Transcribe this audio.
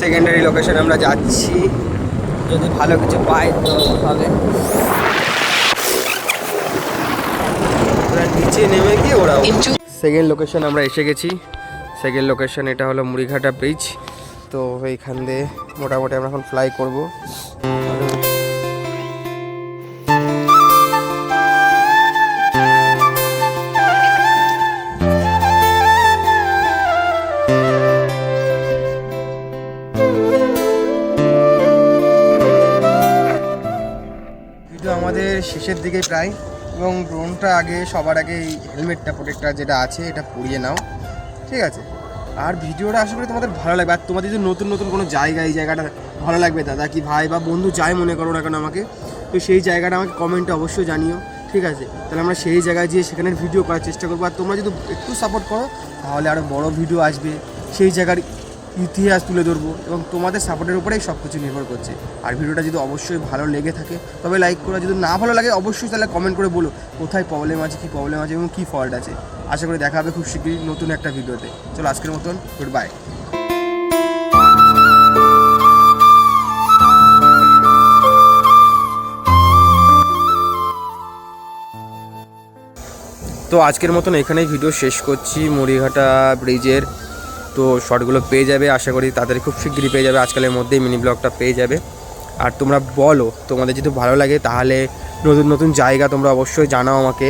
Secondary location আমরা যাচ্ছি, যদি ভালো কিছু পাই তো হবে। নিচে নেমে গিয়ে ওরা সেকেন্ড লোকেশন আমরা এসে গেছি। সেকেন্ড লোকেশন এটা হলো মুড়িঘাটা ব্রিজ। তো এইখান দিয়ে মোটামুটি আমরা এখন ফ্লাই করব। ভিডিও আমাদের শেষের দিকে প্রায়, এবং ড্রোনটা আগে সবার আগে এই হেলমেটটা প্রোটেক্টার যেটা আছে এটা পরিয়ে নাও, ঠিক আছে? আর ভিডিওটা আশা করি তোমাদের ভালো লাগবে। আর তোমাদের যদি নতুন নতুন কোনো জায়গা, এই জায়গাটা ভালো লাগবে দাদা কি ভাই বা বন্ধু যাই মনে করো না কেন আমাকে, তো সেই জায়গাটা আমাকে কমেন্টে অবশ্যই জানিও, ঠিক আছে? তাহলে আমরা সেই জায়গায় গিয়ে সেখানের ভিডিও করার চেষ্টা করবো। আর তোমরা যদি একটু সাপোর্ট করো তাহলে আরও বড় ভিডিও আসবে, সেই জায়গার ইতিহাস তুলে ধরবো, এবং তোমাদের সাপোর্টের উপরেই সব কিছু নির্ভর করছে। আর ভিডিওটা যদি অবশ্যই ভালো লেগে থাকে তবে লাইক করো, যদি না ভালো লাগে অবশ্যই তাহলে কমেন্ট করে বলো কোথায় প্রবলেম আছে, কী প্রবলেম আছে এবং কী ফল্ট আছে। আশা করি দেখা হবে খুব শীঘ্রই নতুন একটা ভিডিওতে। চলো আজকের মতন গুড বাই। তো আজকের মতন এখানেই ভিডিও শেষ করছি মুড়িঘাটা ব্রিজের। তো শর্টগুলো পেয়ে যাবে, আশা করি তাড়াতাড়ি খুব শীঘ্রই পেয়ে যাবে, আজকালের মধ্যেই মিনি ব্লগটা পেয়ে যাবে। আর তোমরা বলো তোমাদের যদি ভালো লাগে তাহলে নতুন নতুন জায়গা তোমরা অবশ্যই জানাও আমাকে।